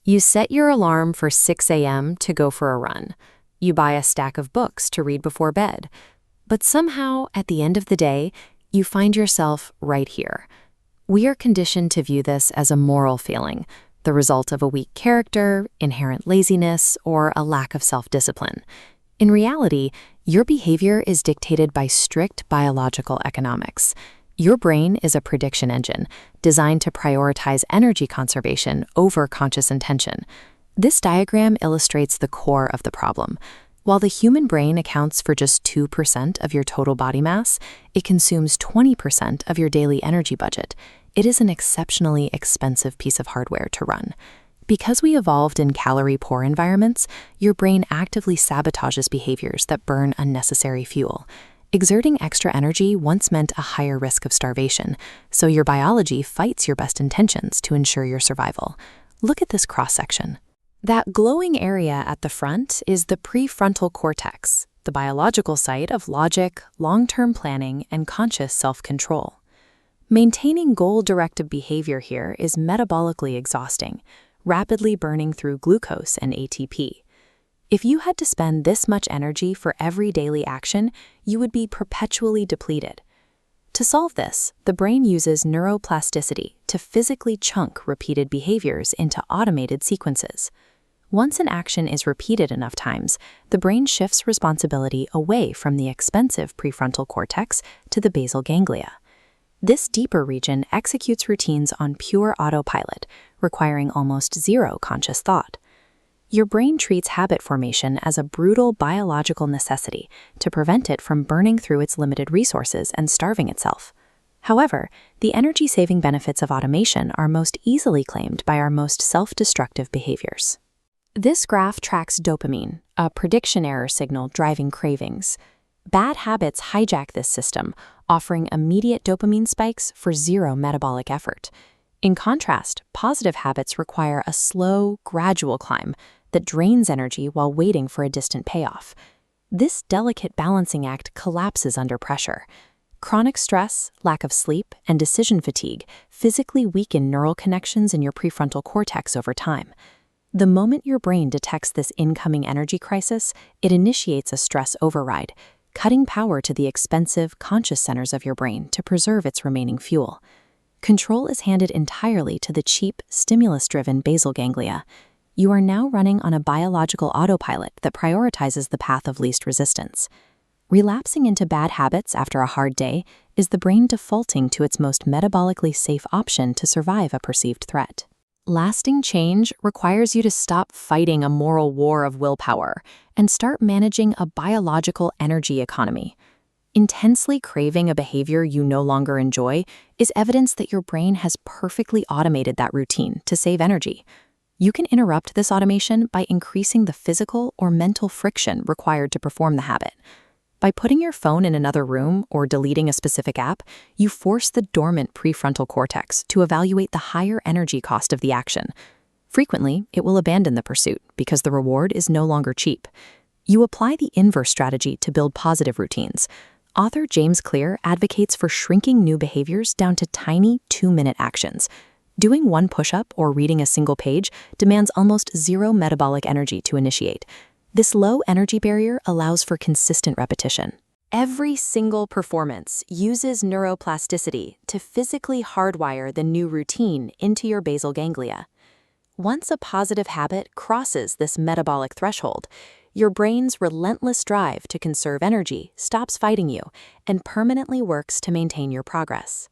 You set your alarm for 6 a.m. to go for a run. You buy a stack of books to read before bed. But somehow, at the end of the day, you find yourself right here. We are conditioned to view this as a moral failing, the result of a weak character, inherent laziness, or a lack of self-discipline. In reality, your behavior is dictated by strict biological economics. Your brain is a prediction engine designed to prioritize energy conservation over conscious intention. This diagram illustrates the core of the problem. While the human brain accounts for just 2% of your total body mass, it consumes 20% of your daily energy budget. It is an exceptionally expensive piece of hardware to run. Because we evolved in calorie-poor environments, your brain actively sabotages behaviors that burn unnecessary fuel. Exerting extra energy once meant a higher risk of starvation, so your biology fights your best intentions to ensure your survival. Look at this cross-section. That glowing area at the front is the prefrontal cortex, the biological site of logic, long-term planning, and conscious self-control. Maintaining goal-directed behavior here is metabolically exhausting, rapidly burning through glucose and ATP. If you had to spend this much energy for every daily action, you would be perpetually depleted. To solve this, the brain uses neuroplasticity to physically chunk repeated behaviors into automated sequences. Once an action is repeated enough times, the brain shifts responsibility away from the expensive prefrontal cortex to the basal ganglia. This deeper region executes routines on pure autopilot, requiring almost zero conscious thought. Your brain treats habit formation as a brutal biological necessity to prevent it from burning through its limited resources and starving itself. However, the energy-saving benefits of automation are most easily claimed by our most self-destructive behaviors. This graph tracks dopamine, a prediction error signal driving cravings. Bad habits hijack this system, offering immediate dopamine spikes for zero metabolic effort. In contrast, positive habits require a slow, gradual climb that drains energy while waiting for a distant payoff. This delicate balancing act collapses under pressure. Chronic stress, lack of sleep, and decision fatigue physically weaken neural connections in your prefrontal cortex over time. The moment your brain detects this incoming energy crisis, it initiates a stress override, cutting power to the expensive, conscious centers of your brain to preserve its remaining fuel. Control is handed entirely to the cheap, stimulus-driven basal ganglia. You are now running on a biological autopilot that prioritizes the path of least resistance. Relapsing into bad habits after a hard day is the brain defaulting to its most metabolically safe option to survive a perceived threat. Lasting change requires you to stop fighting a moral war of willpower and start managing a biological energy economy. Intensely craving a behavior you no longer enjoy is evidence that your brain has perfectly automated that routine to save energy. You can interrupt this automation by increasing the physical or mental friction required to perform the habit. By putting your phone in another room or deleting a specific app, you force the dormant prefrontal cortex to evaluate the higher energy cost of the action. Frequently, it will abandon the pursuit because the reward is no longer cheap. You apply the inverse strategy to build positive routines. Author James Clear advocates for shrinking new behaviors down to tiny 2-minute actions. Doing one push-up or reading a single page demands almost zero metabolic energy to initiate. This low energy barrier allows for consistent repetition. Every single performance uses neuroplasticity to physically hardwire the new routine into your basal ganglia. Once a positive habit crosses this metabolic threshold, your brain's relentless drive to conserve energy stops fighting you and permanently works to maintain your progress.